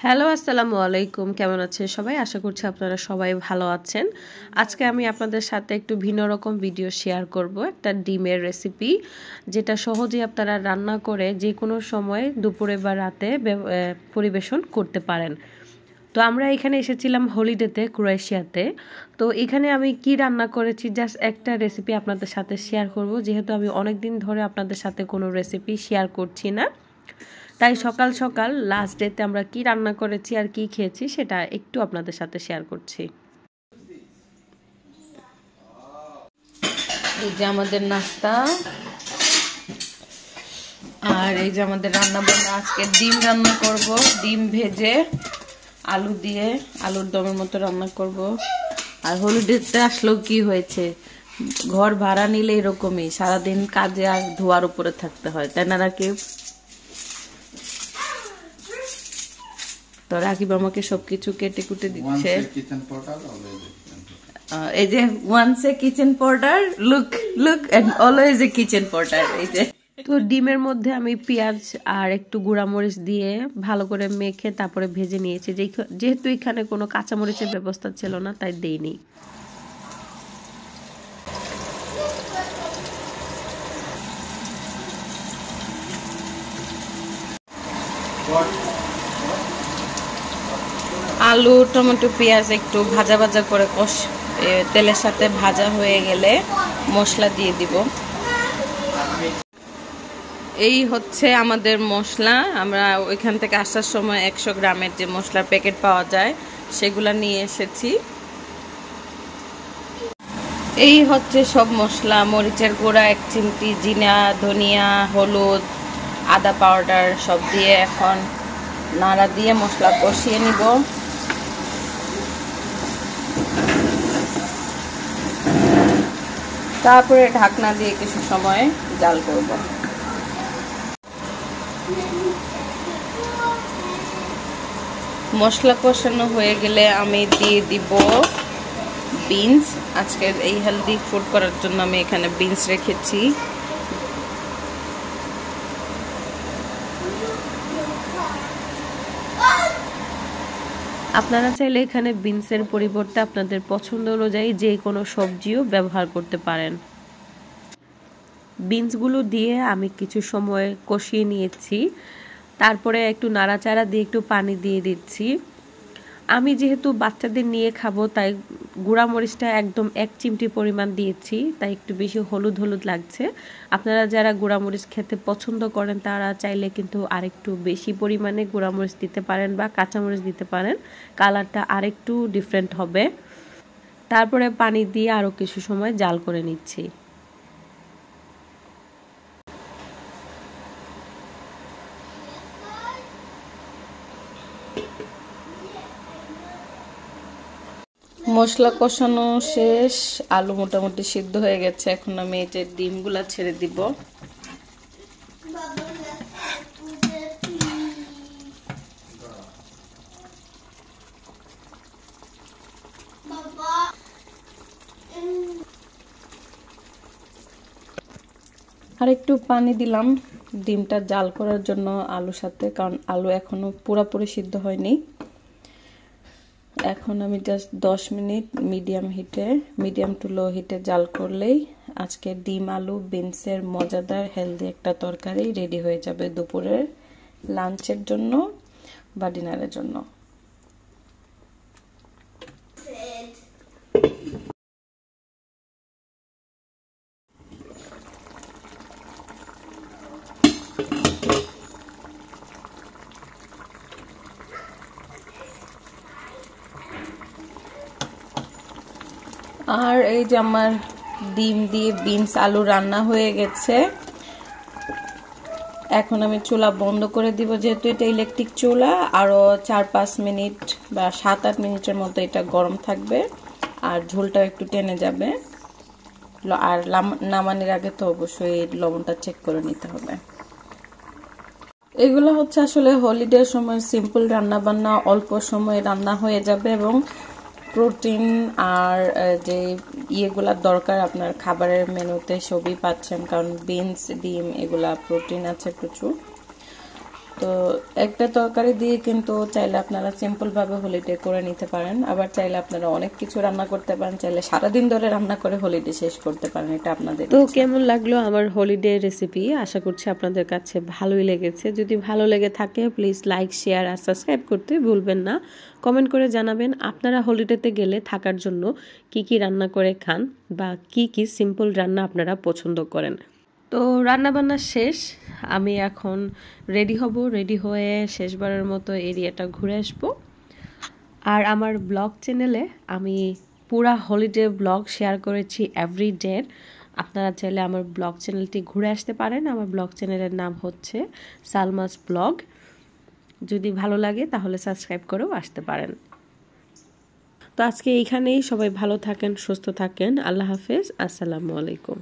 Hello আসসালামু আলাইকুম, কেমন আছেন সবাই? আশা করছি আপনারা সবাই ভালো আছেন। আজকে আমি আপনাদের সাথে একটু ভিন্ন রকম ভিডিও শেয়ার করব, একটা ডিমের রেসিপি, যেটা সহজেই আপনারা রান্না করে যে কোনো সময় দুপুরে বা রাতে পরিবেশন করতে পারেন। তো আমরা এখানে এসেছিলাম হলিডেতে, ক্রোয়েশিয়াতে। তো এখানে আমি কি রান্না করেছি জাস্ট একটা রেসিপি আপনাদের সাথে শেয়ার করব, যেহেতু আমি অনেক দিন ধরে আপনাদের সাথে কোনো রেসিপি শেয়ার করছি না। তাই সকাল সকাল লাস্ট ডেতে আমরা কি রান্না করেছি আর কি খেয়েছি সেটা একটু আপনাদের সাথে শেয়ার করছি। এই যে আমাদের নাস্তা, আর এই যে আমাদের রান্না বান্না। আজকে ডিম রান্না করব, ডিম ভেজে আলু দিয়ে আলুর দমের মতো রান্না করব। আর হলিডেতে আসলেও কি হয়েছে, ঘর ভাড়া নিলে এরকমই সারাদিন কাজে আর ধোয়ার উপরে থাকতে হয়, তাই না রাকিব? তো রাকিব আমাকে সবকিছু কেটে কুটে দিচ্ছে। এই যে once a kitchen porter, look look and always a kitchen porter. এই যে তো ডিমের মধ্যে আমি পেঁয়াজ আর একটু গুঁড়ামরিচ দিয়ে ভালো করে মেখে তারপরে ভেজে নিয়েছি। যেহেতু এখানে কোনো কাঁচামরিচের ব্যবস্থা ছিল না, তাই দেইনি। আলু, টমেটো, পেঁয়াজ একটু ভাজা ভাজা করে তেলের সাথে ভাজা হয়ে গেলে মশলা দিয়ে দিব। এই হচ্ছে আমাদের মশলা। আমরা ওইখান থেকে আসার সময় 100 গ্রামের যে মশলার প্যাকেট পাওয়া যায় সেগুলা নিয়ে এসেছি। এই হচ্ছে সব মশলা: মরিচের গুঁড়া 1 চিমটি, জিরা, ধনিয়া, হলুদ, আদা পাউডার সব দিয়ে এখন নাড়া দিয়ে মশলা কষিয়ে নিব। তারপরে ঢাকনা দিয়ে কিছু সময় জাল করব। মশলা কষানো হয়ে গেলে আমি দিয়ে দিব বিনস। আজকের এই হেলদি ফুড করার জন্য আমি এখানে বিনস রেখেছি। আপনারা চাইলে এখানে বিনসের পরিবর্তে আপনাদের পছন্দ অনুযায়ী যে কোনো সবজিও ব্যবহার করতে পারেন। বিনসগুলো দিয়ে আমি কিছু সময় কষিয়ে নিয়েছি। তারপরে একটু নাড়াচাড়া দিয়ে একটু পানি দিয়ে দিচ্ছি। আমি যেহেতু বাচ্চাদের নিয়ে খাবো, তাই গুঁড়া মরিচটা একদম 1 চিমটি পরিমাণ দিয়েছি, তাই একটু বেশি হলুদ হলুদ লাগছে। আপনারা যারা গুঁড়া মরিচ খেতে পছন্দ করেন তারা চাইলে কিন্তু আরেকটু বেশি পরিমাণে গুঁড়া মরিচ দিতে পারেন বা কাঁচামরিচ দিতে পারেন, কালারটা আরেকটু ডিফারেন্ট হবে। তারপরে পানি দিয়ে আরও কিছু সময় জাল করে নিচ্ছি। মশলা কষানো শেষ, আলু মোটামুটি সিদ্ধ হয়ে গেছে। এখন আমি এই যে ডিমগুলা ছেড়ে দিব। আর একটু পানি দিলাম ডিমটা জাল করার জন্য আলুর সাথে, কারণ আলু এখনো পুরোপুরি সিদ্ধ হয়নি। এখন আমি just 10 minute medium to low হিটে জাল করলেই আজকে ডিম আলু বিনসের মজাদার হেলদি একটা তরকারি রেডি হয়ে যাবে দুপুরের লাঞ্চের জন্য বা ডিনারের জন্য। আর এই যে আমার ডিম দিয়ে বিনস আলু রান্না হয়ে গেছে। এখন আমি চুলা বন্ধ করে দিব, যেহেতু এটা ইলেকট্রিক চুলা। আরো 4-5 মিনিট বা 7-8 মিনিটের মতো এটা গরম থাকবে, আর ঝোলটাও একটু টেনে যাবে। আর নামানোর আগে তো অবশ্যই লবণটা চেক করে নিতে হবে। এগুলো হচ্ছে আসলে হলিডের সময় সিম্পল রান্না বান্না, অল্প সময়ে রান্না হয়ে যাবে এবং প্রোটিন আর যে ইয়েগুলা দরকার আপনার খাবারের মেনুতে সবই পাচ্ছেন, কারণ বিনস, ডিম এগুলা প্রোটিন আছে প্রচুর। তো একটা তরকারি দিয়ে কিন্তু চাইলে আপনারা সিম্পল ভাবে হলিডে করে নিতে পারেন, আবার চাইলে আপনারা অনেক কিছু রান্না করতে পারেন, চাইলে সারাদিন ধরে রান্না করে হলিডে শেষ করতে পারেন, এটা আপনাদের তো ইচ্ছা। কেমন লাগলো আমার হলিডে রেসিপি? আশা করছি আপনাদের কাছে ভালোই লেগেছে। যদি ভালো লেগে থাকে প্লিজ লাইক, শেয়ার আর সাবস্ক্রাইব করতে ভুলবেন না। কমেন্ট করে জানাবেন আপনারা হলিডেতে গেলে থাকার জন্য কি কি রান্না করে খান বা কি কি সিম্পল রান্না আপনারা পছন্দ করেন। তো রান্নাবান্না শেষ, আমি এখন রেডি হব। রেডি হয়ে শেষবারের মতো এরিয়াটা ঘুরে আসবো। আর আমার ব্লগ চ্যানেলে আমি পুরা হলিডে ব্লগ শেয়ার করেছি এভরিডে। আপনারা চাইলে আমার ব্লগ চ্যানেলটি ঘুরে আসতে পারেন। আমার ব্লগ চ্যানেলের নাম হচ্ছে সালমাস ব্লগ। যদি ভালো লাগে তাহলে সাবস্ক্রাইব করেও আসতে পারেন। তো আজকে এইখানেই, সবাই ভালো থাকেন, সুস্থ থাকেন। আল্লাহ হাফেজ, আসসালামু আলাইকুম।